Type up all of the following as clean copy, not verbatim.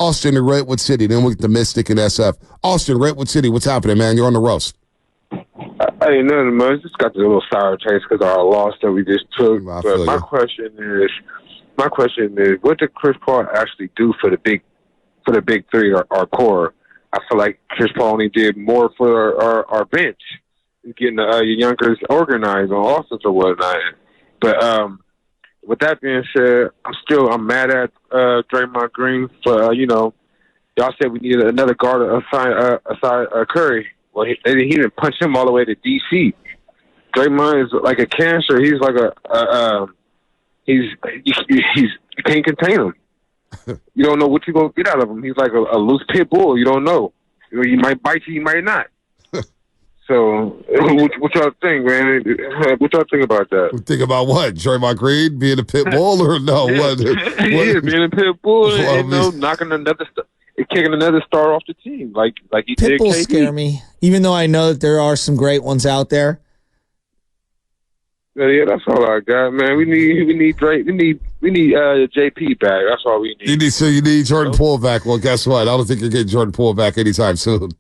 Austin in Redwood City. Then we get the Mystic and SF. Austin, Redwood City, what's happening, man? You're on the roast. Ain't nothing, man. Just got the little sour taste because of our loss that we just took. But my question is, what did Chris Paul actually do for the big three, our core? I feel like Chris Paul only did more for our bench, getting the youngers organized on offense or whatnot. But with that being said, I'm mad at Draymond Green for y'all said we needed another guard aside Curry. Well, he didn't punch him all the way to DC. Draymond is like a cancer. He's like you can't contain him. You don't know what you're gonna get out of him. He's like a loose pit bull. You don't know. He might bite you. He might not. So, what y'all think, man? What y'all think about that? Think about what? Draymond Green being a pit bull or no? What? Yeah, being a pit bull and kicking another star off the team like you did. Pit bulls scare me, even though I know that there are some great ones out there. Yeah, that's all I got, man. We need Drake. We need JP back. That's all we need. You need Jordan Poole back. Well, guess what? I don't think you're getting Jordan Poole back anytime soon.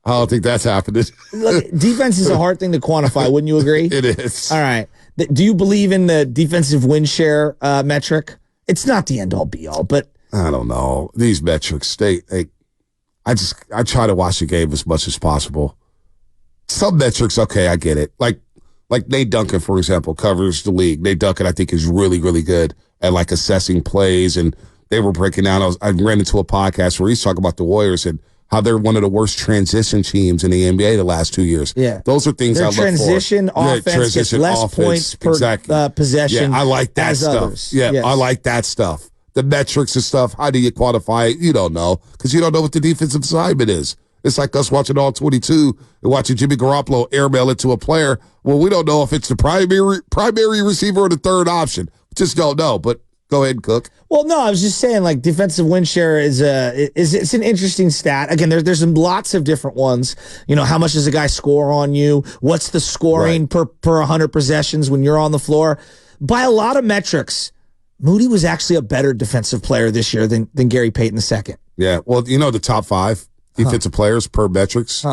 I don't think that's happening. Look, defense is a hard thing to quantify. Wouldn't you agree? It is. All right. Do you believe in the defensive win share metric? It's not the end all be all, but I don't know. These metrics, I try to watch the game as much as possible. Some metrics, okay, I get it. Like Nate Duncan, for example, covers the league. Nate Duncan, I think, is really, really good at like assessing plays. And they were breaking down. I ran into a podcast where he's talking about the Warriors and how they're one of the worst transition teams in the NBA the last 2 years. Yeah, those are things I look for. Transition offense gets less points per possession. Yeah, I like that stuff. Others. Yeah, yes. I like that stuff. The metrics and stuff. How do you quantify it? You don't know because you don't know what the defensive assignment is. It's like us watching all 22 and watching Jimmy Garoppolo airmail it to a player. Well, we don't know if it's the primary receiver or the third option. We just don't know. But go ahead, Cook. Well, no, I was just saying, like, defensive win share is it's an interesting stat. Again, there's lots of different ones. You know, how much does a guy score on you? What's the scoring per 100 possessions when you're on the floor? By a lot of metrics, Moody was actually a better defensive player this year than Gary Payton II. Yeah, well, you know the top 5 defensive players per metrics,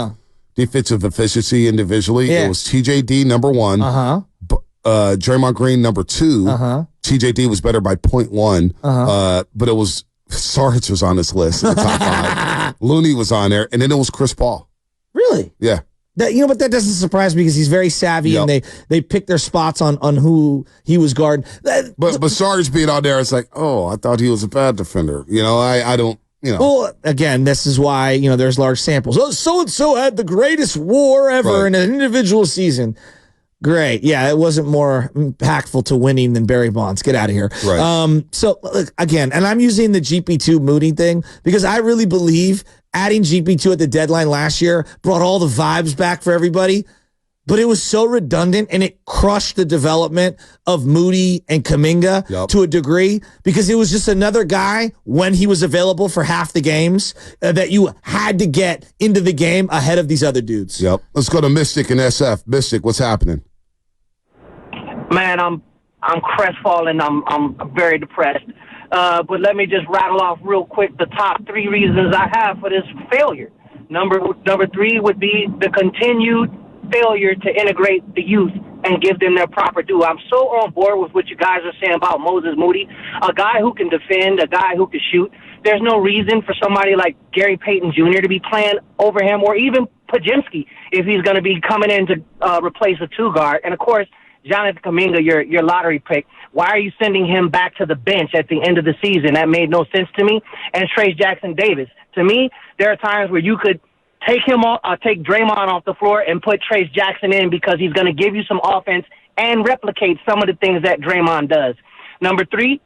defensive efficiency individually. It was TJD number 1, Draymond Green number 2. TJD was better by 0.1, but it was Sarge was on this list in the top 5. Looney was on there, and then it was Chris Paul. Really? Yeah. But that doesn't surprise me because he's very savvy and they pick their spots on who he was guarding. But Sarge being on there, it's like, oh, I thought he was a bad defender. You know, I don't. You know. Well, again, this is why, there's large samples. Oh, so-and-so had the greatest war ever in an individual season. Great. Yeah, it wasn't more impactful to winning than Barry Bonds. Get out of here. Right. So, look, again, and I'm using the GP2 Moody thing because I really believe adding GP2 at the deadline last year brought all the vibes back for everybody. But it was so redundant and it crushed the development of Moody and Kuminga to a degree because it was just another guy when he was available for half the games that you had to get into the game ahead of these other dudes. Yep. Let's go to Mystic and SF. Mystic, what's happening? Man, I'm crestfallen. I'm very depressed. But let me just rattle off real quick the top 3 reasons I have for this failure. Number 3 would be the continued failure to integrate the youth and give them their proper due. I'm so on board with what you guys are saying about Moses Moody, a guy who can defend, a guy who can shoot. There's no reason for somebody like Gary Payton Jr. to be playing over him, or even Pajemski if he's going to be coming in to replace a 2 guard. And of course, Jonathan Kuminga, your lottery pick. Why are you sending him back to the bench at the end of the season? That made no sense to me. And Trace Jackson Davis. To me, there are times where you could take Draymond off the floor and put Trace Jackson in because he's going to give you some offense and replicate some of the things that Draymond does. Number 2,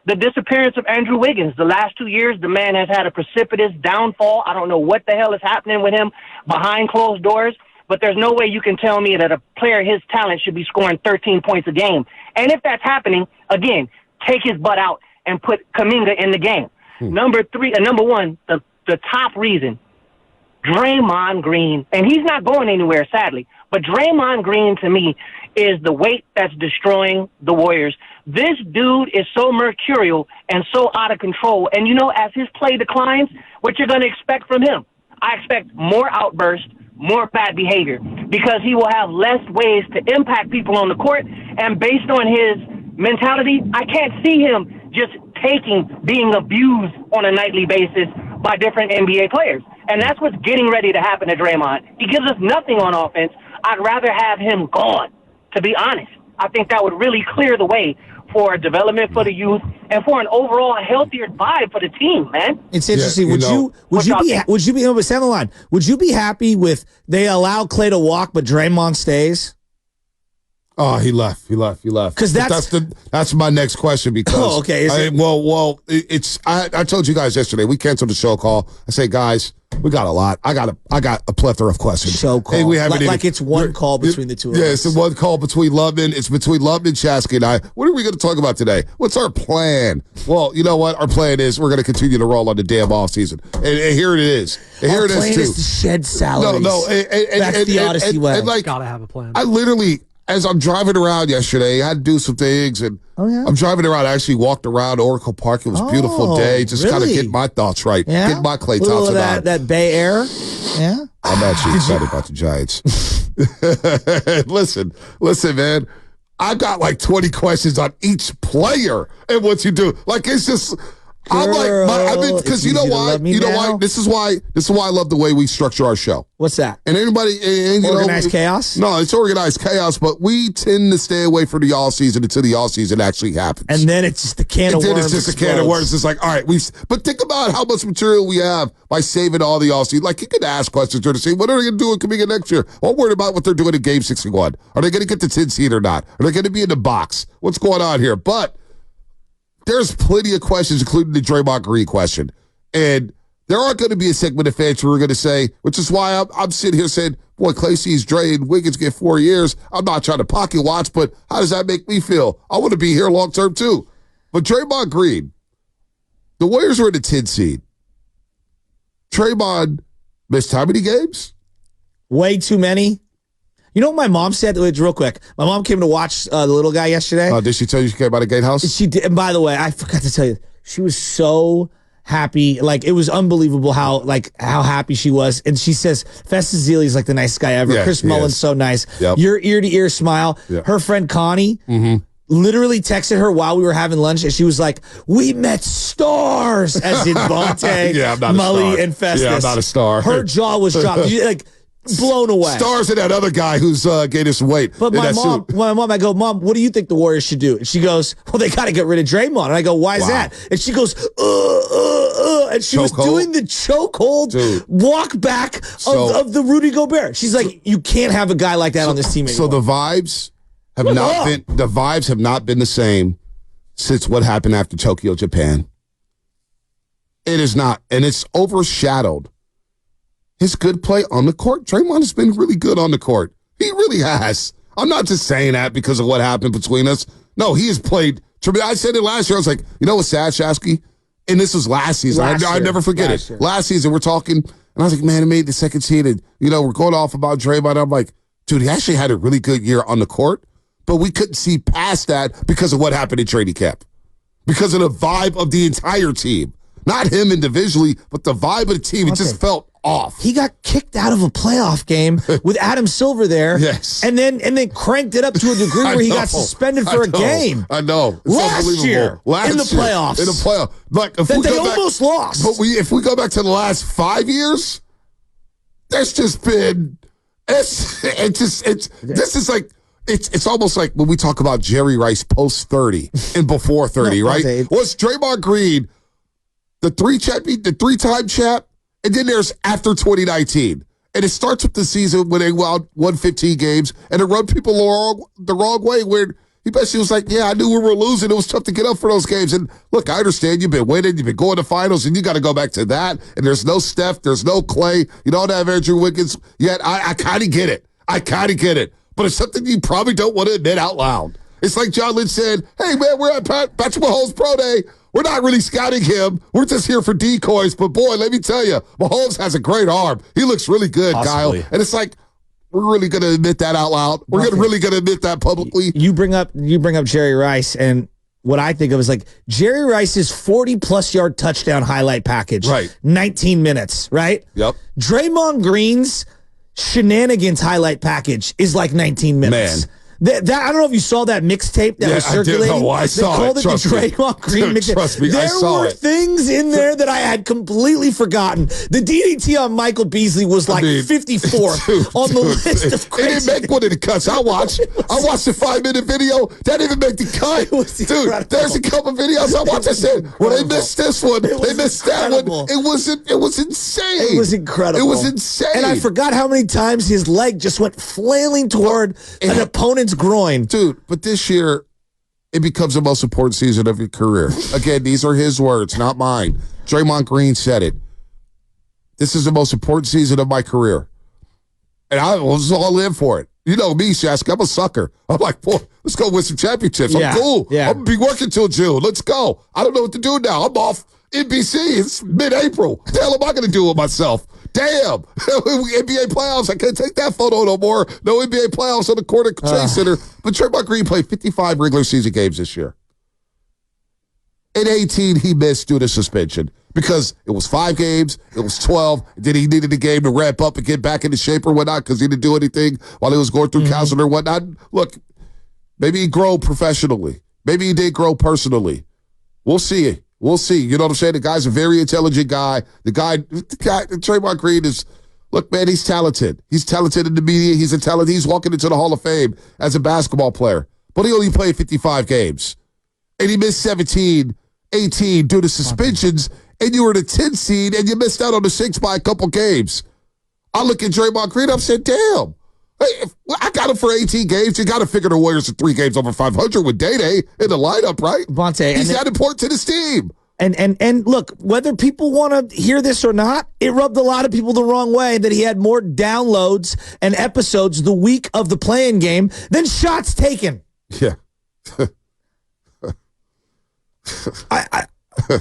the disappearance of Andrew Wiggins. The last 2 years, the man has had a precipitous downfall. I don't know what the hell is happening with him behind closed doors, but there's no way you can tell me that a player his talent should be scoring 13 points a game. And if that's happening, again, take his butt out and put Kuminga in the game. Number 1, the top reason, Draymond Green, and he's not going anywhere, sadly, But Draymond Green, to me, is the weight that's destroying the Warriors. This dude is so mercurial and so out of control. And, as his play declines, what you're going to expect from him? I expect more outbursts, more bad behavior, because he will have less ways to impact people on the court. And based on his mentality, I can't see him just being abused on a nightly basis by different NBA players. And that's what's getting ready to happen to Draymond. He gives us nothing on offense. I'd rather have him gone, to be honest. I think that would really clear the way for development for the youth and for an overall healthier vibe for the team, man. It's interesting. Would you be able to stand the line? Would you be happy with they allow Klay to walk, but Draymond stays? Oh, he left. Because that's my next question. Because okay. I told you guys yesterday we canceled the show call. I say, guys, we got a lot. I got a plethora of questions. Show call. Hey, we haven't it's one call between the two of us. Yeah, it's one call between Lubman. It's between Lubman, Chasky, and I. What are we going to talk about today? What's our plan? Well, you know what? Our plan is we're going to continue to roll on the damn offseason. And here it is. And here it is, too. Our plan is to shed salaries. That's the Odyssey way. Gotta have a plan. I literally, as I'm driving around yesterday, I had to do some things, and I'm driving around. I actually walked around Oracle Park. It was a beautiful day. Just kind of get my thoughts right. Yeah? Get my Klay Thompson out. That Bay Air. Yeah. I'm actually excited about the Giants. Listen, man. I got like 20 questions on each player and what you do. Like, it's just... I'm like, because you know why? This is why I love the way we structure our show. What's that? And Organized chaos? No, it's organized chaos, but we tend to stay away from the all season until the all season actually happens. And then it's just a can of worms. It's just a can of worms. It's like, all right, but think about how much material we have by saving all the all season. Like, you could ask questions to see what are they going to do coming in next year? I'm worried about what they're doing in Game 61. Are they going to get the 10 seed or not? Are they going to be in the box? What's going on here? But there's plenty of questions, including the Draymond Green question. And there are going to be a segment of fans who are going to say, which is why I'm sitting here saying, boy, Klay sees Dre and Wiggins get 4 years. I'm not trying to pocket watch, but how does that make me feel? I want to be here long term too. But Draymond Green, the Warriors were in the 10 seed. Draymond missed how many games? Way too many. You know what my mom said? Real quick. My mom came to watch the little guy yesterday. Did she tell you she came by the gatehouse? She did. And by the way, I forgot to tell you, she was so happy. Like, it was unbelievable how happy she was. And she says, Festus Zealey's like the nicest guy ever. Yeah, Chris Mullin's so nice. Yep. Your ear-to-ear smile. Yep. Her friend Connie literally texted her while we were having lunch, and she was like, we met stars, as in Bonte, Mully, and Festus. Yeah, I'm not a star. Her jaw was dropped. Blown away. Stars in that other guy who's gained us some weight. But my mom, I go, Mom, what do you think the Warriors should do? And she goes, well, they got to get rid of Draymond. And I go, why is that? And she goes, and she was doing the chokehold walk back of the Rudy Gobert. She's like, you can't have a guy like that on this team anymore. So the vibes have not been the same since what happened after Tokyo, Japan. It is not, and it's overshadowed his good play on the court. Draymond has been really good on the court. He really has. I'm not just saying that because of what happened between us. No, he has played. I said it last year. I was like, you know what's sad, Shasky? And this was last season. I never forget it. Last season, we're talking, and I was like, man, it made the second seed. And, we're going off about Draymond. I'm like, dude, he actually had a really good year on the court, but we couldn't see past that because of what happened in training camp. Because of the vibe of the entire team. Not him individually, but the vibe of the team. It just felt off. He got kicked out of a playoff game with Adam Silver there. Yes. And then cranked it up to a degree where he got suspended for a game. I know. It's last year in the playoffs. In the playoffs. Like, if they almost lost. But if we go back to the last 5 years, there's just been this is like it's almost like when we talk about Jerry Rice post 30 and before 30, right? Was Draymond Green the three-time champ, and then there's after 2019. And it starts with the season when they won 15 games, and it rubbed people the wrong way, where he basically was like, yeah, I knew we were losing. It was tough to get up for those games. And look, I understand you've been winning, you've been going to finals, and you got to go back to that. And there's no Steph, there's no Klay. You don't have Andrew Wiggins yet. I kind of get it. But it's something you probably don't want to admit out loud. It's like John Lynch said, hey, man, we're at Patrick Mahomes' pro day. We're not really scouting him. We're just here for decoys. But, boy, let me tell you, Mahomes has a great arm. He looks really good, Kyle. And it's like, We're really going to admit that out loud. We're really going to admit that publicly. You bring up Jerry Rice, and what I think of is like Jerry Rice's 40-plus yard touchdown highlight package. Right. 19 minutes, right? Yep. Draymond Green's shenanigans highlight package is like 19 minutes. Man. I don't know if you saw that mixtape that was circulating. I did. No, I saw it. They called it the Draymond Green mixtape. Trust me, I saw it. There were things in there that I had completely forgotten. The DDT on Michael Beasley was like 54th on the list of crazy. It didn't make one of the cuts. I watched the 5-minute video. That didn't even make the cut. Dude, there's a couple videos I watched. I said, well, they missed this one. They missed that one. It was insane. It was incredible. It was insane. And I forgot how many times his leg just went flailing toward an opponent's groin. Dude, but this year, it becomes the most important season of your career. Again, these are his words, not mine. Draymond Green said it. This is the most important season of my career. And I was all in for it. You know me, Shask, I'm a sucker. I'm like, boy, let's go win some championships. I'm cool. Yeah. I'm going to be working till June. Let's go. I don't know what to do now. I'm off NBC. It's mid-April. What the hell am I going to do with myself? Damn. NBA playoffs. I can't take that photo no more. No NBA playoffs on the court at Chase Center. But Draymond Green played 55 regular season games this year. In 18, he missed due to suspension because it was 5 games, it was 12. Then he needed a game to ramp up and get back into shape or whatnot because he didn't do anything while he was going through counseling or whatnot. Look, maybe he grew professionally. Maybe he did grow personally. We'll see. We'll see. You know what I'm saying? The guy's a very intelligent guy. The guy Draymond Green is, look, man, he's talented. He's talented in the media. He's a talent. He's walking into the Hall of Fame as a basketball player. But he only played 55 games. And he missed 17, 18 due to suspensions. And you were the 10th seed, and you missed out on the 6 by a couple games. I look at Draymond Green, I'm saying, damn. Hey, I got him for 18 games. You got to figure the Warriors are 3 games over 500 with Day-Day in the lineup, right? Vontae, he's that important to this team. And look, whether people want to hear this or not, it rubbed a lot of people the wrong way that he had more downloads and episodes the week of the play-in game than shots taken. Yeah.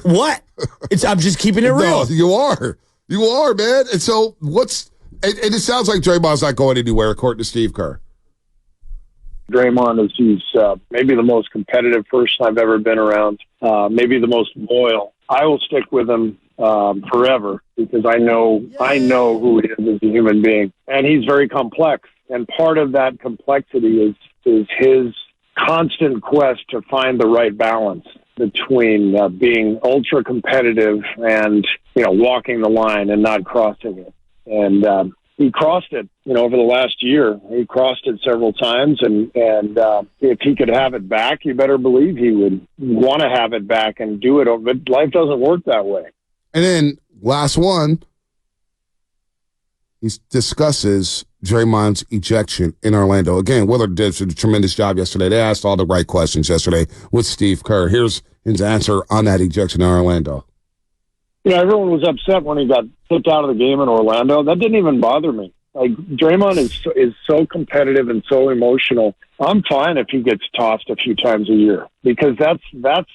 What? I'm just keeping it real. No, you are, man. And so and it sounds like Draymond's not going anywhere, according to Steve Kerr. Draymond he's maybe the most competitive person I've ever been around, maybe the most loyal. I will stick with him forever because I know who he is as a human being, and he's very complex. And part of that complexity is his constant quest to find the right balance between being ultra competitive and walking the line and not crossing it. And he crossed it, over the last year. He crossed it several times, and if he could have it back, you better believe he would want to have it back and do it. But life doesn't work that way. And then last one, he discusses Draymond's ejection in Orlando. Again, Willard did a tremendous job yesterday. They asked all the right questions yesterday with Steve Kerr. Here's his answer on that ejection in Orlando. Everyone was upset when he got kicked out of the game in Orlando. That didn't even bother me. Like, Draymond is so competitive and so emotional. I'm fine if he gets tossed a few times a year because that's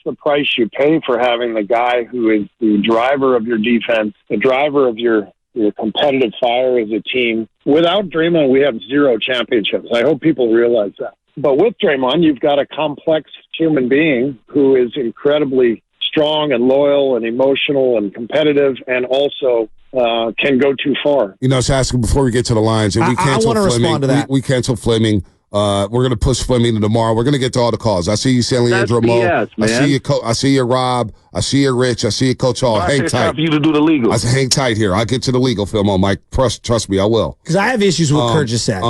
the price you pay for having the guy who is the driver of your defense, the driver of your competitive fire as a team. Without Draymond, we have 0 championships. I hope people realize that. But with Draymond, you've got a complex human being who is incredibly strong and loyal and emotional and competitive, and also can go too far. Asking before we get to the lines, and I want to respond to that. We cancel Fleming. We're going to push Fleming to tomorrow. We're going to get to all the calls. I see you, Leandro Mo. I see you, Rob. I see you, Rich. I see you, Coach Hall. Hang tight. Time for you to do the legal. I said, hang tight here. I'll get to the legal film on Mike. Trust me, I will. Because I have issues with what Kerr just said.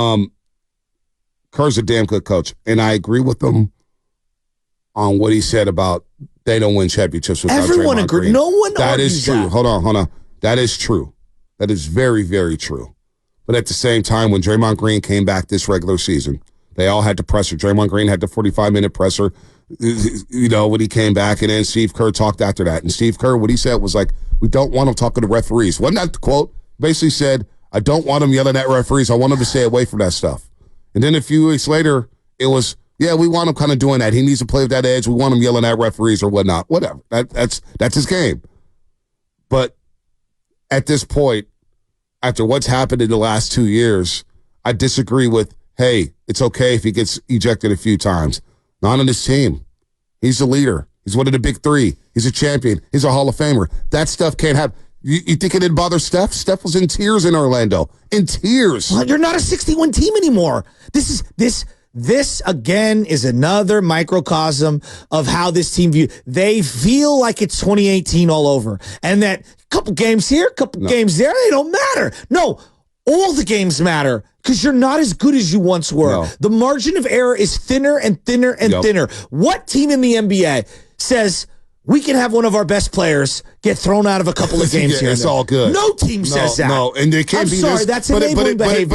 Kerr's a damn good coach, and I agree with him on what he said about they don't win championships without Everyone Draymond agrees. Green. No one That is true. That. Hold on. That is true. That is very, very true. But at the same time, when Draymond Green came back this regular season, they all had the presser. Draymond Green had the 45-minute presser, when he came back, and then Steve Kerr talked after that. And Steve Kerr, what he said was like, we don't want him talking to referees. Wasn't that the quote? Basically said, I don't want him yelling at referees. I want him to stay away from that stuff. And then a few weeks later, it was, yeah, we want him kind of doing that. He needs to play with that edge. We want him yelling at referees or whatnot. Whatever. That's his game. But at this point, after what's happened in the last 2 years, I disagree with, hey, it's okay if he gets ejected a few times. Not on this team. He's the leader. He's one of the big three. He's a champion. He's a Hall of Famer. That stuff can't happen. You think it didn't bother Steph? Steph was in tears in Orlando. In tears. Well, you're not a 61 team anymore. This again is another microcosm of how this team they feel like it's 2018 all over. And that couple games here, couple games there, they don't matter. No, all the games matter because you're not as good as you once were. No. The margin of error is thinner and thinner and thinner. What team in the NBA says we can have one of our best players get thrown out of a couple of games here? It's all good. No team says that. No, and it can't I'm be sorry, this, that's enabling behavior.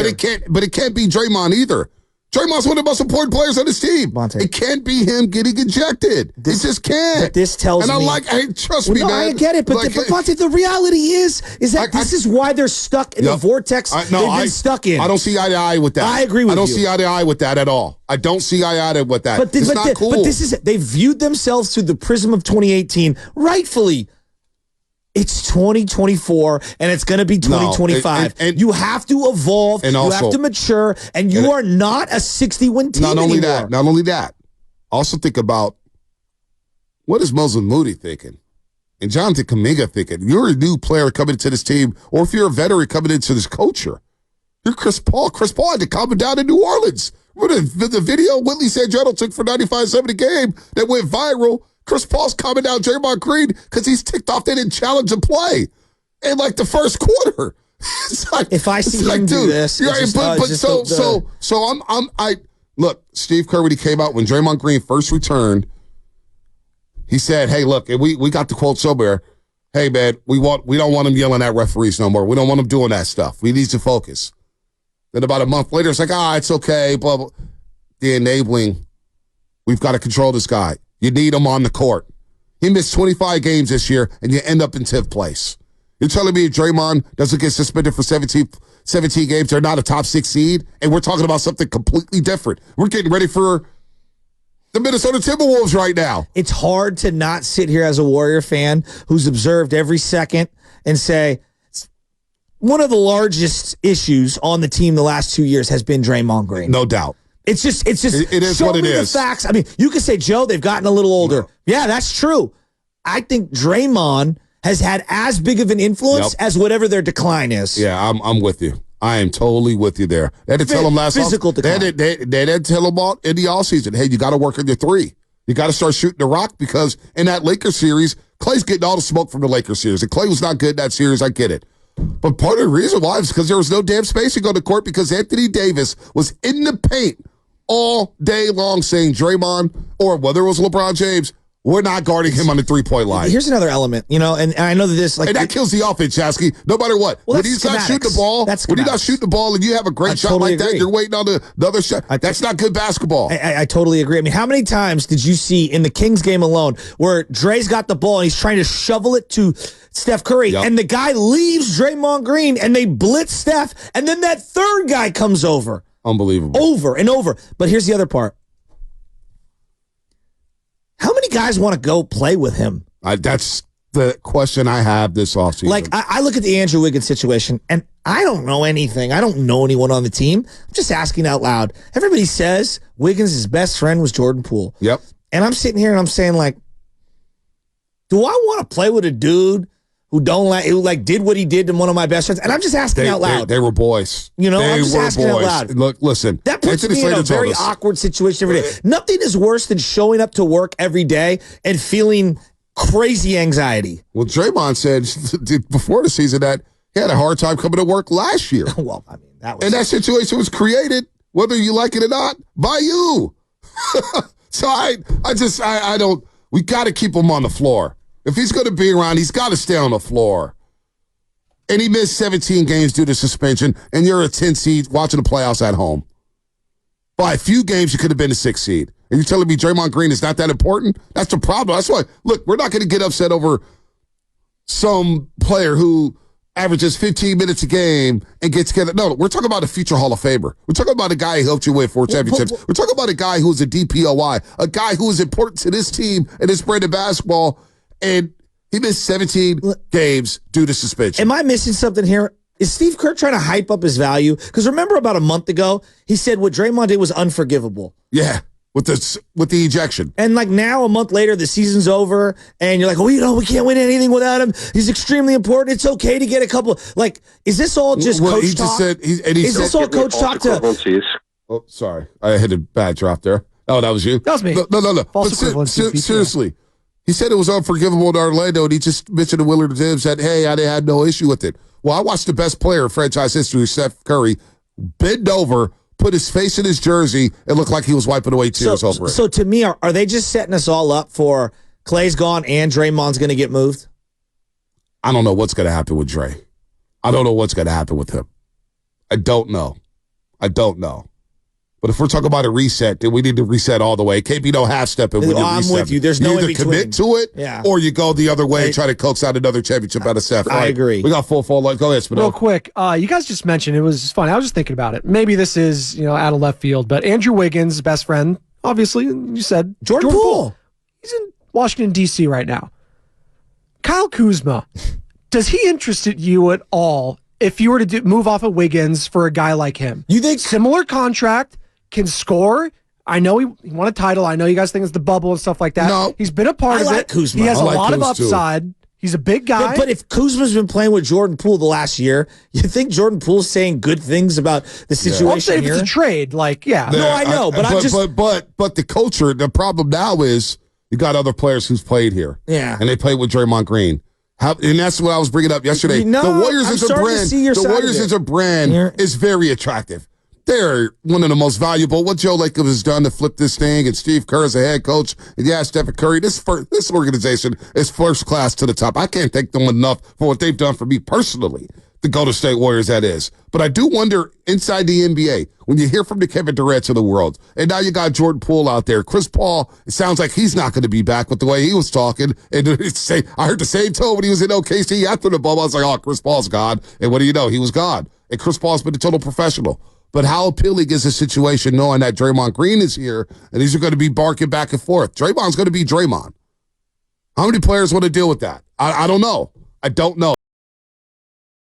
But it can't be Draymond either. Draymond's one of the most important players on this team. Monte. It can't be him getting ejected. It just can't. But this tells me. Trust me, man. I get it, but Monte, the reality is that this is why they're stuck in the vortex they've been stuck in. I don't see eye to eye with that. I agree with you. I don't see eye to eye with that at all. I don't see eye to eye with that. It's not cool. But they viewed themselves through the prism of 2018, rightfully. It's 2024, and it's going to be 2025. And you have to evolve. And you have to mature, and you are not a 60-win team anymore. Not only that. Also think about, what is Moses Moody thinking? And Jonathan Kuminga thinking? You're a new player coming into this team, or if you're a veteran coming into this culture. You're Chris Paul. Chris Paul had to calm it down in New Orleans. Remember the video Whitley Sandretto took for 95-70 game that went viral? Chris Paul's coming down Draymond Green because he's ticked off they didn't challenge a play in like the first quarter. It's like, if I see him do this, look, Steve Kerr, when he came out when Draymond Green first returned, he said, "Hey, look, and we got the quote somewhere. Hey, man, we don't want him yelling at referees no more. We don't want him doing that stuff. We need to focus." Then about a month later, it's like, it's okay, blah blah. The enabling, we've got to control this guy. You need him on the court. He missed 25 games this year, and you end up in 10th place. You're telling me if Draymond doesn't get suspended for 17 games, they're not a top 6 seed, and we're talking about something completely different. We're getting ready for the Minnesota Timberwolves right now. It's hard to not sit here as a Warrior fan who's observed every second and say, one of the largest issues on the team the last 2 years has been Draymond Green. No doubt. It is what it is. The facts. I mean, you could say, Joe, they've gotten a little older. No. Yeah, that's true. I think Draymond has had as big of an influence as whatever their decline is. Yeah, I'm with you. I am totally with you there. They had to tell him last physical decline. They had to tell him all in the offseason, hey, you got to work on your three. You got to start shooting the rock because in that Lakers series, Klay's getting all the smoke from the Lakers series. And Klay was not good in that series. I get it. But part of the reason why is because there was no damn spacing on the court because Anthony Davis was in the paint all day long saying Draymond, or whether it was LeBron James, we're not guarding him on the three-point line. Here's another element, and I know that this and that kills the offense, Jasky, no matter what. Well, when he's not shooting the ball, when you're not shooting the ball and you have a great shot like that, you're waiting on the other shot. That's not good basketball. I totally agree. I mean, how many times did you see in the Kings game alone where Dre's got the ball and he's trying to shovel it to Steph Curry, and the guy leaves Draymond Green and they blitz Steph, and then that third guy comes over. Unbelievable. Over and over. But here's the other part. How many guys want to go play with him? That's the question I have this offseason. Like, I look at the Andrew Wiggins situation, and I don't know anything. I don't know anyone on the team. I'm just asking out loud. Everybody says Wiggins' best friend was Jordan Poole. Yep. And I'm sitting here and I'm saying, like, do I want to play with a dude who did what he did to one of my best friends? And I'm just asking out loud. They were boys. I'm just asking out loud. Look, listen. That puts me in a very awkward situation every day. Nothing is worse than showing up to work every day and feeling crazy anxiety. Well, Draymond said before the season that he had a hard time coming to work last year. Well, I mean, that situation was created, whether you like it or not, by you. So I don't. We got to keep him on the floor. If he's going to be around, he's got to stay on the floor. And he missed 17 games due to suspension, and you're a 10 seed watching the playoffs at home. By a few games, you could have been a 6 seed. And you're telling me Draymond Green is not that important? That's the problem. That's why, look, we're not going to get upset over some player who averages 15 minutes a game and gets together. No, we're talking about a future Hall of Famer. We're talking about a guy who helped you win 4 championships. We're talking about a guy who is a DPOY, a guy who is important to this team and this brand of basketball. And he missed 17 games due to suspension. Am I missing something here? Is Steve Kerr trying to hype up his value? Because remember about a month ago, he said what Draymond did was unforgivable. Yeah, with the ejection. And like now, a month later, the season's over, and you're like, oh, we can't win anything without him. He's extremely important. It's okay to get a couple. Like, is this all just coach he talk? Just said, is this all coach talk to? Oh, sorry. I had a bad drop there. Oh, that was you? That was me. No. False equivalency. Seriously. He said it was unforgivable in Orlando, and he just mentioned to Willard and Tim, said, hey, I had no issue with it. Well, I watched the best player in franchise history, Steph Curry, bend over, put his face in his jersey, and look like he was wiping away tears over it. So to me, are they just setting us all up for Klay's gone and Draymond's going to get moved? I don't know what's going to happen with Dre. I don't know what's going to happen with him. I don't know. But if we're talking about a reset, then we need to reset all the way. It can't be no half-stepping when you reset. I'm with you. There's no in between. You either commit to it, or you go the other way and try to coax out another championship out of Steph. I agree. We got full life. Go ahead, Spino. Real quick, you guys just mentioned, it was fun. I was just thinking about it. Maybe this is, out of left field, but Andrew Wiggins' best friend, obviously, you said Jordan Poole. He's in Washington, D.C. right now. Kyle Kuzma, does he interest you at all if you were to move off of Wiggins for a guy like him? You think similar contract, can score? I know he won a title. I know you guys think it's the bubble and stuff like that. No. He's been a part of it. Kuzma. He has a lot of Kuz too. upside. He's a big guy. Yeah, but if Kuzma's been playing with Jordan Poole the last year, you think Jordan Poole's saying good things about the situation I'm saying here? if it's a trade, no, I know, but the culture. The problem now is you got other players who's played here, and they played with Draymond Green. And that's what I was bringing up yesterday. No, the Warriors as a brand. The Warriors as a brand is very attractive. They're one of the most valuable. What Joe Lacob has done to flip this thing, and Steve Kerr as a head coach, and Stephen Curry, this organization is first class to the top. I can't thank them enough for what they've done for me personally, the Golden State Warriors, that is. But I do wonder, inside the NBA, when you hear from the Kevin Durant's of the world, and now you got Jordan Poole out there, Chris Paul, it sounds like he's not going to be back with the way he was talking. And I heard the same tone when he was in OKC after the bubble. I was like, oh, Chris Paul's gone. And what do you know? He was gone. And Chris Paul's been a total professional. But how appealing is the situation knowing that Draymond Green is here and these are going to be barking back and forth? Draymond's going to be Draymond. How many players want to deal with that? I don't know. I don't know.